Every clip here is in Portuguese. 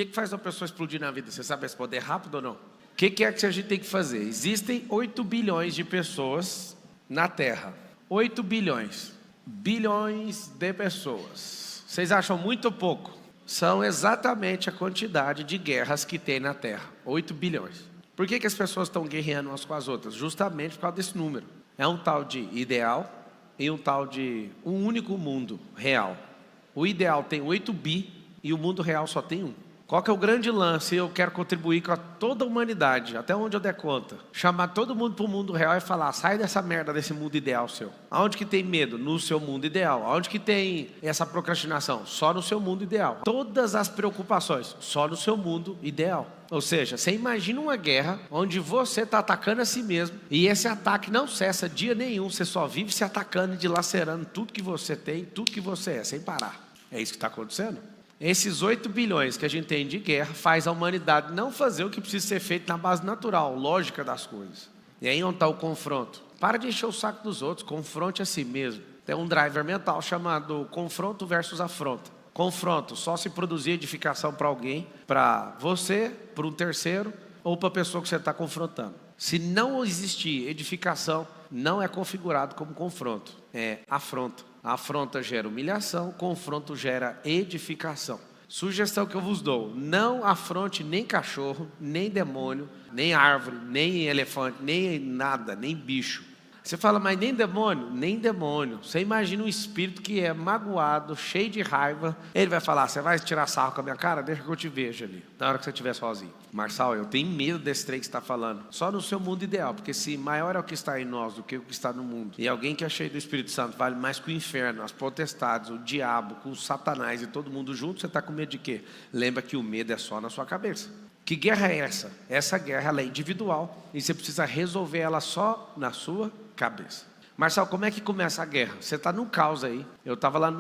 que faz uma pessoa explodir na vida? Você sabe responder rápido ou não? O que é que a gente tem que fazer? Existem 8 bilhões de pessoas na Terra. 8 bilhões. Bilhões de pessoas. Vocês acham muito ou pouco? São exatamente a quantidade de guerras que tem na Terra. 8 bilhões. Por que as pessoas estão guerreando umas com as outras? Justamente por causa desse número. É um tal de ideal e um tal de um único mundo real. O ideal tem 8 bi e o mundo real só tem 1. Qual que é o grande lance? Eu quero contribuir com toda a humanidade, até onde eu der conta. Chamar todo mundo para o mundo real e falar, sai dessa merda desse mundo ideal seu. Aonde que tem medo? No seu mundo ideal. Aonde que tem essa procrastinação? Só no seu mundo ideal. Todas as preocupações, só no seu mundo ideal. Ou seja, você imagina uma guerra onde você está atacando a si mesmo e esse ataque não cessa dia nenhum, você só vive se atacando e dilacerando tudo que você tem, tudo que você é, sem parar. É isso que está acontecendo? Esses 8 bilhões que a gente tem de guerra faz a humanidade não fazer o que precisa ser feito na base natural, lógica das coisas. E aí onde está o confronto? Para de encher o saco dos outros, confronte a si mesmo. Tem um driver mental chamado confronto versus afronta. Confronto, só se produzir edificação para alguém, para você, para um terceiro ou para a pessoa que você está confrontando. Se não existir edificação, não é configurado como confronto, é afronta. A afronta gera humilhação, confronto gera edificação. Sugestão que eu vos dou, não afronte nem cachorro, nem demônio, nem árvore, nem elefante, nem nada, nem bicho. Você fala, mas nem demônio? Nem demônio. Você imagina um espírito que é magoado, cheio de raiva. Ele vai falar, você vai tirar sarro com a minha cara? Deixa que eu te veja ali, na hora que você estiver sozinho. Marçal, eu tenho medo desse trem que você está falando. Só no seu mundo ideal, porque se maior é o que está em nós do que o que está no mundo. E alguém que é cheio do Espírito Santo vale mais que o inferno, as potestades, o diabo, com o Satanás e todo mundo junto, você está com medo de quê? Lembra que o medo é só na sua cabeça. Que guerra é essa? Essa guerra ela é individual e você precisa resolver ela só na sua cabeça. Marcelo, como é que começa a guerra? Você está num caos aí. Eu estava lá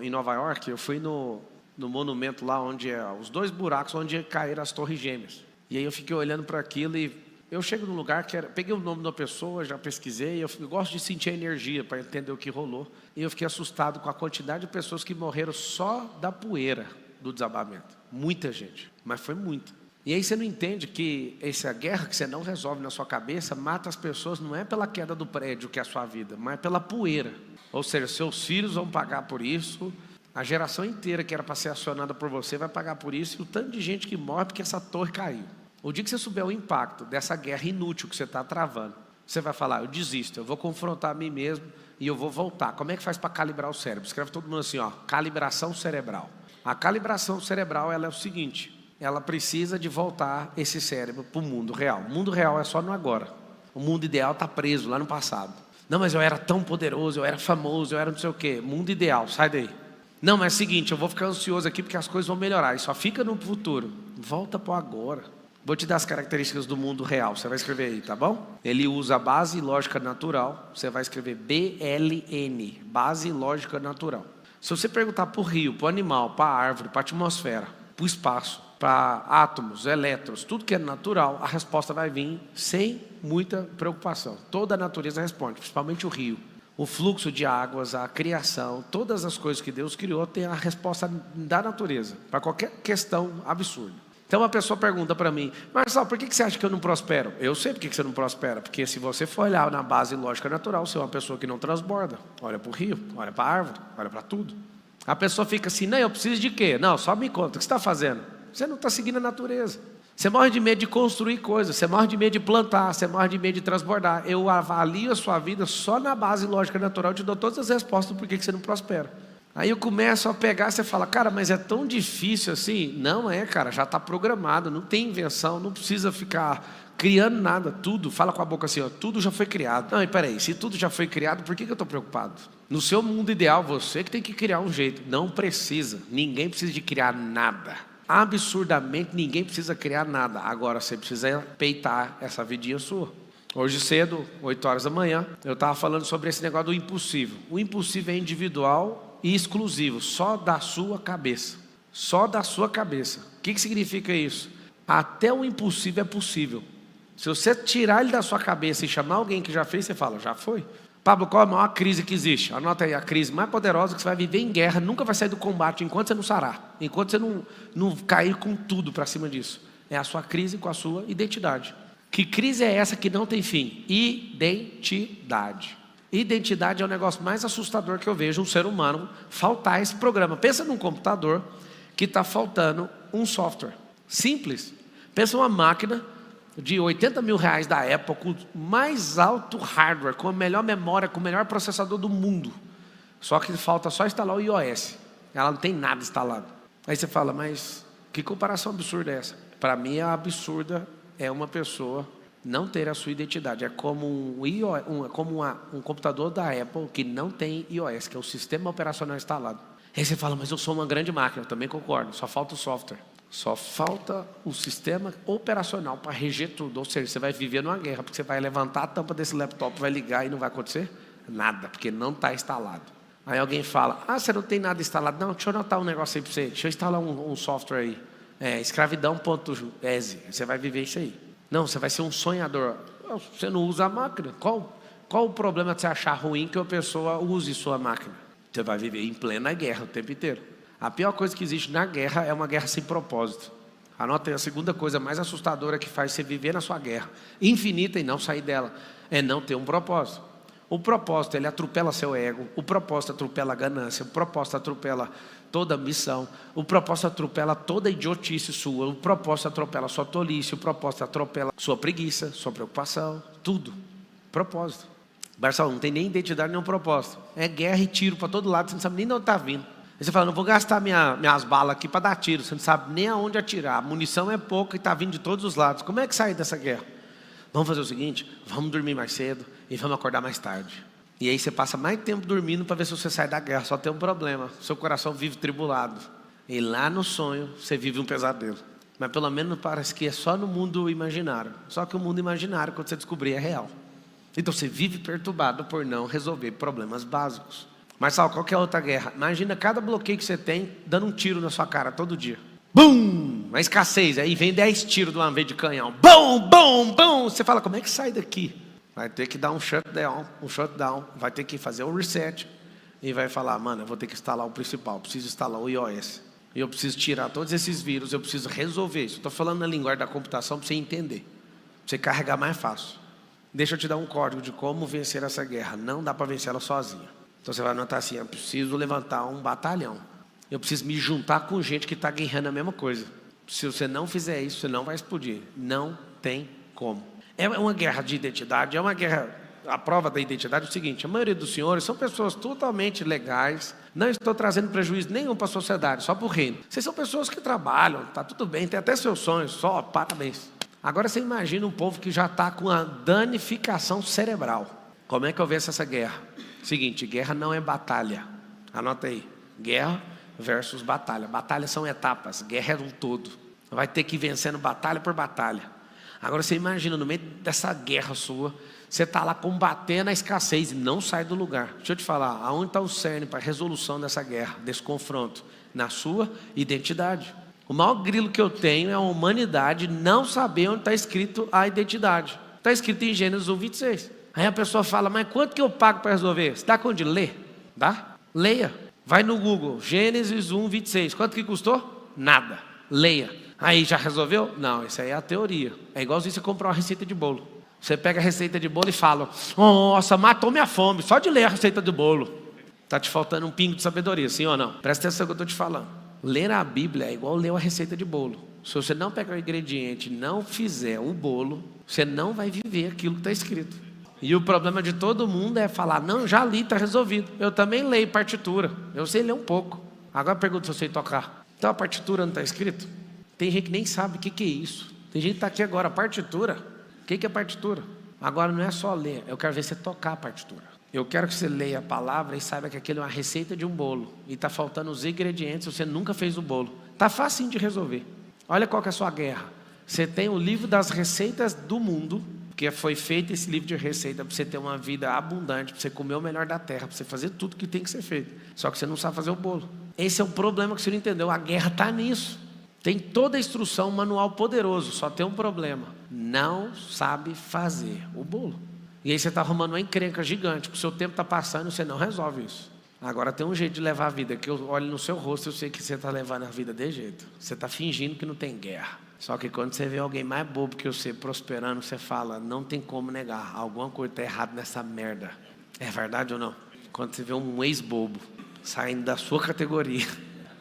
em Nova York, eu fui no monumento lá onde os 2 buracos onde caíram as torres gêmeas. E aí eu fiquei olhando para aquilo e eu chego num lugar que peguei o nome da pessoa, já pesquisei, eu gosto de sentir a energia para entender o que rolou. E eu fiquei assustado com a quantidade de pessoas que morreram só da poeira do desabamento. Muita gente, mas foi muita. E aí você não entende que essa guerra que você não resolve na sua cabeça mata as pessoas não é pela queda do prédio que é a sua vida, mas pela poeira. Ou seja, seus filhos vão pagar por isso, a geração inteira que era para ser acionada por você vai pagar por isso, e o tanto de gente que morre porque essa torre caiu. O dia que você souber o impacto dessa guerra inútil que você está travando, você vai falar, eu desisto, eu vou confrontar a mim mesmo e eu vou voltar. Como é que faz para calibrar o cérebro? Escreve todo mundo assim, ó, calibração cerebral. A calibração cerebral ela é o seguinte, ela precisa de voltar esse cérebro para o mundo real. O mundo real é só no agora. O mundo ideal está preso lá no passado. Não, mas eu era tão poderoso, eu era famoso, eu era não sei o quê. Mundo ideal, sai daí. Não, mas é o seguinte, eu vou ficar ansioso aqui porque as coisas vão melhorar. E só fica no futuro. Volta para o agora. Vou te dar as características do mundo real. Você vai escrever aí, tá bom? Ele usa a base lógica natural. Você vai escrever BLN, base lógica natural. Se você perguntar para o rio, para o animal, para a árvore, para a atmosfera, para o espaço, para átomos, elétrons, tudo que é natural, a resposta vai vir sem muita preocupação. Toda a natureza responde, principalmente o rio. O fluxo de águas, a criação, todas as coisas que Deus criou tem a resposta da natureza, para qualquer questão absurda. Então a pessoa pergunta para mim, Marcelo, por que você acha que eu não prospero? Eu sei por que você não prospera, porque se você for olhar na base lógica natural, você é uma pessoa que não transborda. Olha para o rio, olha para a árvore, olha para tudo. A pessoa fica assim, não, eu preciso de quê? Não, só me conta, o que você está fazendo? Você não está seguindo a natureza. Você morre de medo de construir coisas, você morre de medo de plantar, você morre de medo de transbordar. Eu avalio a sua vida só na base lógica natural, eu te dou todas as respostas do porquê que você não prospera. Aí eu começo a pegar, você fala, cara, mas é tão difícil assim? Não é, cara, já está programado, não tem invenção, não precisa ficar criando nada, tudo, fala com a boca assim, ó, tudo já foi criado. Não, e peraí, se tudo já foi criado, por que eu estou preocupado? No seu mundo ideal, você que tem que criar um jeito, não precisa, ninguém precisa de criar nada. Absurdamente ninguém precisa criar nada. Agora você precisa peitar essa vidinha sua. Hoje cedo, 8 horas da manhã, eu estava falando sobre esse negócio do impossível. O impossível é individual e exclusivo, só da sua cabeça. Só da sua cabeça. O que significa isso? Até o impossível é possível. Se você tirar ele da sua cabeça e chamar alguém que já fez, você fala, já foi. Pablo, qual é a maior crise que existe? Anota aí, a crise mais poderosa que você vai viver em guerra, nunca vai sair do combate enquanto você não sarar, enquanto você não cair com tudo para cima disso. É a sua crise com a sua identidade. Que crise é essa que não tem fim? Identidade. Identidade é o negócio mais assustador que eu vejo um ser humano faltar esse programa. Pensa num computador que está faltando um software simples. Pensa uma máquina de 80 mil reais da Apple, com o mais alto hardware, com a melhor memória, com o melhor processador do mundo. Só que falta só instalar o iOS. Ela não tem nada instalado. Aí você fala, mas que comparação absurda é essa? Para mim, a absurda é uma pessoa não ter a sua identidade. É como um computador da Apple que não tem iOS, que é o sistema operacional instalado. Aí você fala, mas eu sou uma grande máquina. Eu também concordo, só falta o software. Só falta o sistema operacional para reger tudo. Ou seja, você vai viver numa guerra, porque você vai levantar a tampa desse laptop, vai ligar e não vai acontecer nada, porque não está instalado. Aí alguém fala, você não tem nada instalado. Não, deixa eu anotar um negócio aí para você. Deixa eu instalar um software aí. Escravidão.exe. Você vai viver isso aí. Não, você vai ser um sonhador. Você não usa a máquina. Qual o problema de você achar ruim que a pessoa use sua máquina? Você vai viver em plena guerra o tempo inteiro. A pior coisa que existe na guerra é uma guerra sem propósito. Anota aí, a segunda coisa mais assustadora que faz você viver na sua guerra infinita e não sair dela é não ter um propósito. O propósito, ele atropela seu ego. O propósito atropela a ganância. O propósito atropela toda a missão. O propósito atropela toda a idiotice sua. O propósito atropela a sua tolice. O propósito atropela a sua preguiça, sua preocupação, tudo. Propósito. Barcelona não tem nem identidade, nem um propósito. É guerra e tiro para todo lado, você não sabe nem de onde está vindo. Aí você fala, não vou gastar minhas balas aqui para dar tiro. Você não sabe nem aonde atirar. A munição é pouca e está vindo de todos os lados. Como é que sai dessa guerra? Vamos fazer o seguinte, vamos dormir mais cedo e vamos acordar mais tarde. E aí você passa mais tempo dormindo para ver se você sai da guerra. Só tem um problema, seu coração vive tribulado. E lá no sonho você vive um pesadelo. Mas pelo menos parece que é só no mundo imaginário. Só que o mundo imaginário, quando você descobrir, é real. Então você vive perturbado por não resolver problemas básicos. Mas sabe, qual que é a outra guerra? Imagina cada bloqueio que você tem dando um tiro na sua cara todo dia. Bum! A escassez, aí vem 10 tiros de uma vez de canhão. Bum, bum, bum! Você fala, como é que sai daqui? Vai ter que dar um shutdown, vai ter que fazer um reset. E vai falar, mano, eu vou ter que instalar o principal, preciso instalar o iOS. E eu preciso tirar todos esses vírus, eu preciso resolver isso. Estou falando na linguagem da computação para você entender. Para você carregar mais fácil. Deixa eu te dar um código de como vencer essa guerra. Não dá para vencer ela sozinho. Então você vai anotar assim, eu preciso levantar um batalhão. Eu preciso me juntar com gente que está guerreando a mesma coisa. Se você não fizer isso, você não vai explodir. Não tem como. É uma guerra de identidade, é uma guerra... A prova da identidade é o seguinte, a maioria dos senhores são pessoas totalmente legais, não estou trazendo prejuízo nenhum para a sociedade, só para o reino. Vocês são pessoas que trabalham, está tudo bem, tem até seus sonhos, só parabéns. Agora você imagina um povo que já está com a danificação cerebral. Como é que eu venço essa guerra? Seguinte, guerra não é batalha. Anota aí, guerra versus batalha. Batalhas são etapas, guerra é um todo. Vai ter que ir vencendo batalha por batalha. Agora você imagina, no meio dessa guerra sua, você está lá combatendo a escassez e não sai do lugar. Deixa eu te falar, aonde está o cerne para a resolução dessa guerra, desse confronto? Na sua identidade. O maior grilo que eu tenho é a humanidade não saber onde está escrito a identidade. Está escrito em Gênesis 1:26. Aí a pessoa fala, mas quanto que eu pago para resolver? Você dá conta de ler? Dá? Leia. Vai no Google, Gênesis 1:26. Quanto que custou? Nada. Leia. Aí já resolveu? Não, isso aí é a teoria. É igualzinho você comprar uma receita de bolo. Você pega a receita de bolo e fala, nossa, matou minha fome, só de ler a receita do bolo. Está te faltando um pingo de sabedoria, sim ou não? Presta atenção no que eu estou te falando. Ler a Bíblia é igual ler a receita de bolo. Se você não pegar o ingrediente e não fizer o bolo, você não vai viver aquilo que está escrito. E o problema de todo mundo é falar, não, já li, está resolvido. Eu também leio partitura, eu sei ler um pouco. Agora pergunta se eu sei tocar. Então a partitura não está escrito? Tem gente que nem sabe o que é isso. Tem gente que está aqui agora, partitura. O que é partitura? Agora não é só ler, eu quero ver você tocar a partitura. Eu quero que você leia a palavra e saiba que aquilo é uma receita de um bolo. E está faltando os ingredientes, você nunca fez o bolo. Está facinho de resolver. Olha qual que é a sua guerra. Você tem o livro das receitas do mundo, porque foi feito esse livro de receita para você ter uma vida abundante, para você comer o melhor da terra, para você fazer tudo que tem que ser feito. Só que você não sabe fazer o bolo. Esse é o problema que você não entendeu. A guerra está nisso. Tem toda a instrução, um manual poderoso, só tem um problema. Não sabe fazer o bolo. E aí você está arrumando uma encrenca gigante, porque o seu tempo está passando e você não resolve isso. Agora tem um jeito de levar a vida, que eu olho no seu rosto e eu sei que você está levando a vida de jeito. Você está fingindo que não tem guerra. Só que quando você vê alguém mais bobo que você prosperando, você fala, não tem como negar, alguma coisa está errada nessa merda. É verdade ou não? Quando você vê um ex-bobo saindo da sua categoria,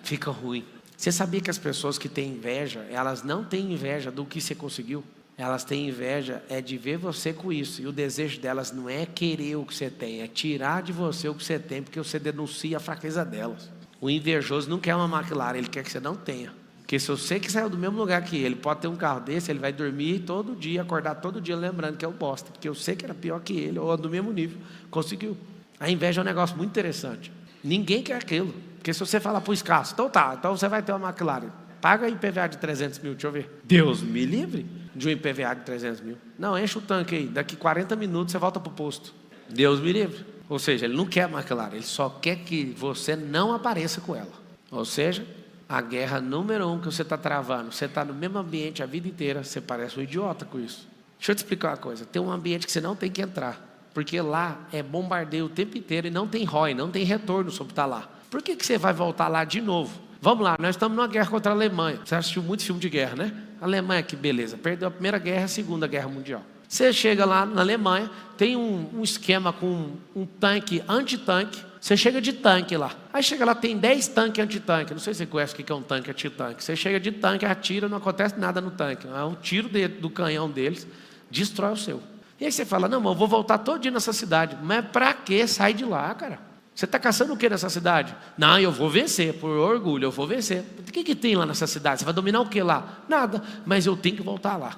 fica ruim. Você sabia que as pessoas que têm inveja, elas não têm inveja do que você conseguiu? Elas têm inveja de ver você com isso. E o desejo delas não é querer o que você tem, é tirar de você o que você tem, porque você denuncia a fraqueza delas. O invejoso não quer uma McLaren, ele quer que você não tenha. Porque se você que saiu do mesmo lugar que ele pode ter um carro desse, ele vai dormir todo dia, acordar todo dia lembrando que é o bosta. Porque eu sei que era pior que ele, ou do mesmo nível, conseguiu. A inveja é um negócio muito interessante. Ninguém quer aquilo. Porque se você falar para o escasso, então tá, então você vai ter uma McLaren. Paga IPVA de 300 mil, deixa eu ver. Deus me livre de um IPVA de 300 mil. Não, enche o tanque aí, daqui 40 minutos você volta para o posto. Deus me livre. Ou seja, ele não quer a McLaren, ele só quer que você não apareça com ela. Ou seja, a guerra número 1 que você está travando, você está no mesmo ambiente a vida inteira, você parece um idiota com isso. Deixa eu te explicar uma coisa, tem um ambiente que você não tem que entrar, porque lá é bombardeio o tempo inteiro e não tem ROI, não tem retorno sobre estar lá. Por que você vai voltar lá de novo? Vamos lá, nós estamos numa guerra contra a Alemanha. Você assistiu muito filme de guerra, né? Alemanha, que beleza, perdeu a Primeira Guerra e a Segunda Guerra Mundial. Você chega lá na Alemanha, tem um esquema com um tanque, antitanque. Você chega de tanque lá. Aí chega lá, tem 10 tanques antitanque. Não sei se você conhece o que é um tanque antitanque. Você chega de tanque, atira, não acontece nada no tanque. É um tiro do canhão deles, destrói o seu. E aí você fala, não, mas eu vou voltar todo dia nessa cidade. Mas pra quê? Sai de lá, cara. Você está caçando o que nessa cidade? Não, eu vou vencer, por orgulho, eu vou vencer. O que tem lá nessa cidade? Você vai dominar o que lá? Nada, mas eu tenho que voltar lá.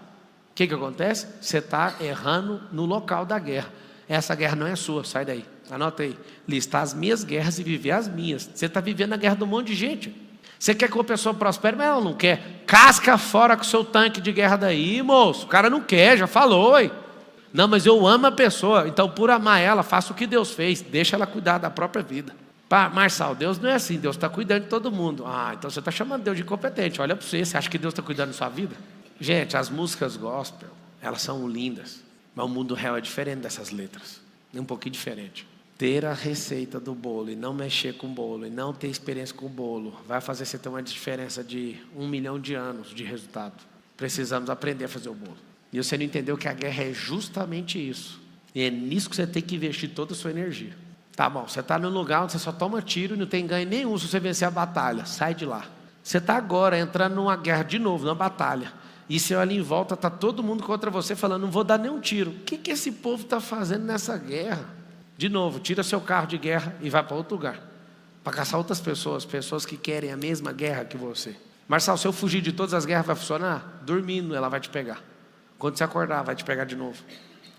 O que acontece? Você está errando no local da guerra. Essa guerra não é sua, sai daí. Anota aí, listar as minhas guerras e viver as minhas. Você está vivendo a guerra de um monte de gente. Você quer que uma pessoa prospere, mas ela não quer. Casca fora com o seu tanque de guerra daí, moço. O cara não quer, já falou, ué. Não, mas eu amo a pessoa, então por amar ela, faça o que Deus fez, deixa ela cuidar da própria vida. Marçal, Deus não é assim, Deus está cuidando de todo mundo. Ah, então você está chamando Deus de incompetente, olha para você acha que Deus está cuidando da sua vida? Gente, as músicas gospel, elas são lindas, mas o mundo real é diferente dessas letras, é um pouquinho diferente. Ter a receita do bolo e não mexer com o bolo, e não ter experiência com o bolo, vai fazer você ter uma diferença de 1 milhão de anos de resultado. Precisamos aprender a fazer o bolo. E você não entendeu que a guerra é justamente isso. E é nisso que você tem que investir toda a sua energia. Tá bom, você está num lugar onde você só toma tiro e não tem ganho nenhum se você vencer a batalha. Sai de lá. Você está agora entrando numa guerra de novo, numa batalha. E você olha em volta, está todo mundo contra você falando, não vou dar nenhum tiro. O que esse povo está fazendo nessa guerra? De novo, tira seu carro de guerra e vai para outro lugar. Para caçar outras pessoas, pessoas que querem a mesma guerra que você. Marçal, se eu fugir de todas as guerras vai funcionar? Dormindo, ela vai te pegar. Quando você acordar, vai te pegar de novo.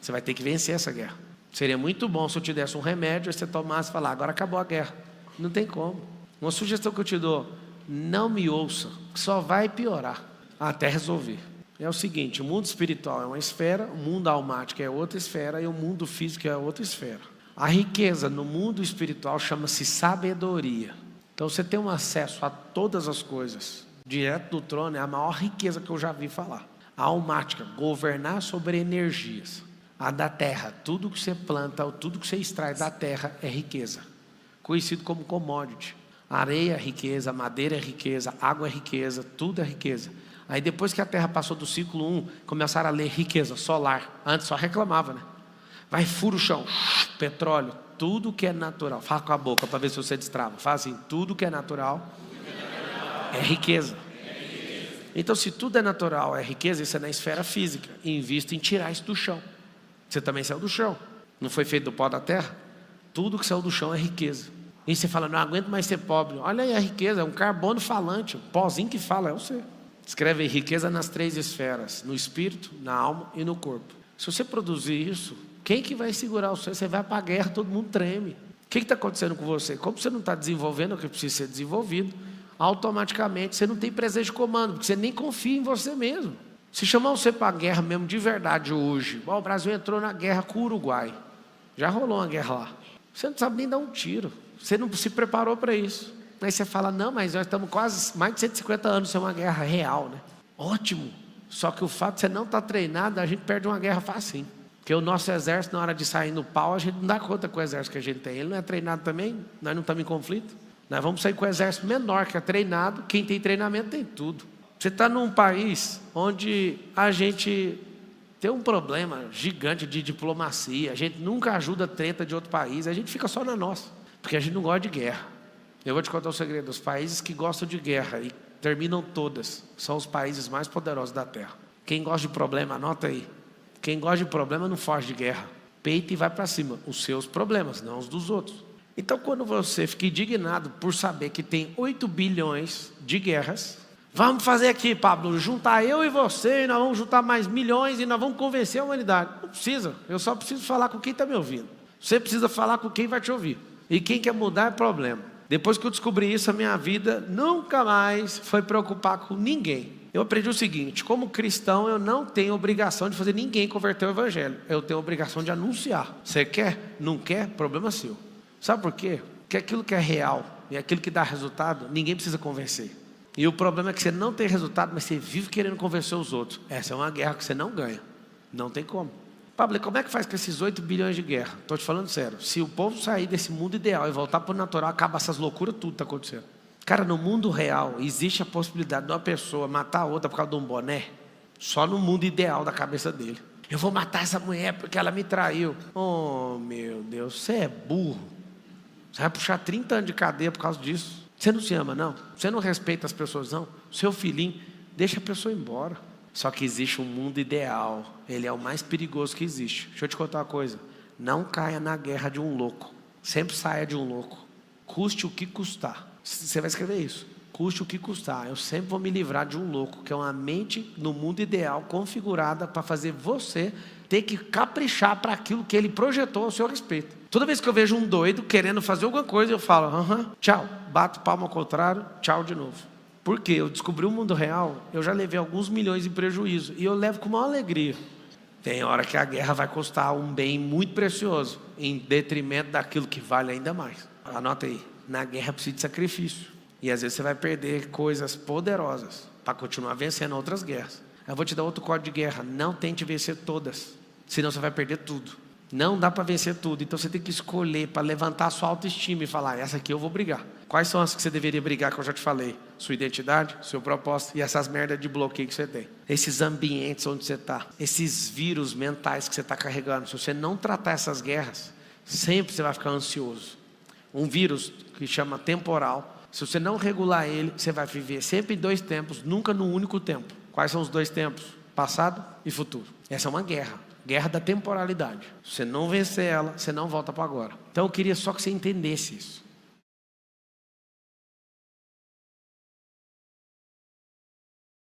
Você vai ter que vencer essa guerra. Seria muito bom se eu te desse um remédio e você tomasse e falar, agora acabou a guerra. Não tem como. Uma sugestão que eu te dou, não me ouça, só vai piorar até resolver. É o seguinte, o mundo espiritual é uma esfera, o mundo almático é outra esfera e o mundo físico é outra esfera. A riqueza no mundo espiritual chama-se sabedoria. Então você tem um acesso a todas as coisas. Direto do trono é a maior riqueza que eu já vi falar. A almática, governar sobre energias. A da terra, tudo que você planta, tudo que você extrai da terra é riqueza. Conhecido como commodity. Areia é riqueza, madeira é riqueza, água é riqueza, tudo é riqueza. Aí depois que a terra passou do ciclo 1, começaram a ler riqueza solar. Antes só reclamava, né? Vai, fura o chão, petróleo, tudo que é natural. Fala com a boca para ver se você destrava. Fala assim, tudo que é natural é riqueza. Então, se tudo é natural, é riqueza, isso é na esfera física. Invista em tirar isso do chão. Você também saiu do chão. Não foi feito do pó da terra? Tudo que saiu do chão é riqueza. E você fala, não aguento mais ser pobre. Olha aí a riqueza, é um carbono falante. O pozinho que fala é você. Escreve aí, riqueza nas 3 esferas. No espírito, na alma e no corpo. Se você produzir isso, quem que vai segurar você? Você vai para a guerra, todo mundo treme. O que está acontecendo com você? Como você não está desenvolvendo o que precisa ser desenvolvido, automaticamente você não tem presença de comando, porque você nem confia em você mesmo. Se chamar você para a guerra mesmo de verdade hoje, o Brasil entrou na guerra com o Uruguai, já rolou uma guerra lá, você não sabe nem dar um tiro, você não se preparou para isso. Aí você fala, não, mas nós estamos quase mais de 150 anos sem uma guerra real, né? Ótimo, só que o fato de você não estar treinado, a gente perde uma guerra facinho. Porque o nosso exército, na hora de sair no pau, a gente não dá conta com o exército que a gente tem. Ele não é treinado também, nós não estamos em conflito. Nós vamos sair com o exército menor, que é treinado. Quem tem treinamento tem tudo. Você está num país onde a gente tem um problema gigante de diplomacia. A gente nunca ajuda a treta de outro país. A gente fica só na nossa, porque a gente não gosta de guerra. Eu vou te contar um segredo. Os países que gostam de guerra e terminam todas são os países mais poderosos da Terra. Quem gosta de problema, anota aí. Quem gosta de problema não foge de guerra. Peita e vai para cima. Os seus problemas, não os dos outros. Então, quando você fica indignado por saber que tem 8 bilhões de guerras, vamos fazer aqui, Pablo, juntar eu e você, e nós vamos juntar mais milhões e nós vamos convencer a humanidade. Não precisa, eu só preciso falar com quem está me ouvindo. Você precisa falar com quem vai te ouvir. E quem quer mudar é problema. Depois que eu descobri isso, a minha vida nunca mais foi preocupar com ninguém. Eu aprendi o seguinte: como cristão, eu não tenho obrigação de fazer ninguém converter ao evangelho. Eu tenho obrigação de anunciar. Você quer? Não quer? Problema seu. Sabe por quê? Porque aquilo que é real e aquilo que dá resultado, ninguém precisa convencer. E o problema é que você não tem resultado, mas você vive querendo convencer os outros. Essa é uma guerra que você não ganha. Não tem como. Pablo, como é que faz com esses 8 bilhões de guerra? Estou te falando sério. Se o povo sair desse mundo ideal e voltar para o natural, acaba essas loucuras, tudo está acontecendo. Cara, no mundo real, existe a possibilidade de uma pessoa matar a outra por causa de um boné? Só no mundo ideal da cabeça dele. Eu vou matar essa mulher porque ela me traiu. Oh, meu Deus, você é burro. Você vai puxar 30 anos de cadeia por causa disso. Você não se ama, não? Você não respeita as pessoas, não? Seu filhinho, deixa a pessoa embora. Só que existe um mundo ideal. Ele é o mais perigoso que existe. Deixa eu te contar uma coisa. Não caia na guerra de um louco. Sempre saia de um louco. Custe o que custar. Você vai escrever isso. Custe o que custar. Eu sempre vou me livrar de um louco, que é uma mente no mundo ideal, configurada para fazer você ter que caprichar para aquilo que ele projetou ao seu respeito. Toda vez que eu vejo um doido querendo fazer alguma coisa, eu falo, tchau, bato palma ao contrário, tchau de novo. Por quê? Eu descobri o mundo real, eu já levei alguns milhões em prejuízo, e eu levo com maior alegria. Tem hora que a guerra vai custar um bem muito precioso, em detrimento daquilo que vale ainda mais. Anota aí, na guerra precisa de sacrifício, e às vezes você vai perder coisas poderosas, para continuar vencendo outras guerras. Eu vou te dar outro código de guerra, não tente vencer todas, senão você vai perder tudo. Não dá para vencer tudo, então você tem que escolher para levantar a sua autoestima e falar, essa aqui eu vou brigar. Quais são as que você deveria brigar, que eu já te falei? Sua identidade, seu propósito e essas merdas de bloqueio que você tem. Esses ambientes onde você está, esses vírus mentais que você está carregando. Se você não tratar essas guerras, sempre você vai ficar ansioso. Um vírus que chama temporal, se você não regular ele, você vai viver sempre em 2 tempos, nunca num único tempo. Quais são os 2 tempos? Passado e futuro. Essa é uma guerra. Guerra da temporalidade. Se você não vencer ela, você não volta para agora. Então eu queria só que você entendesse isso.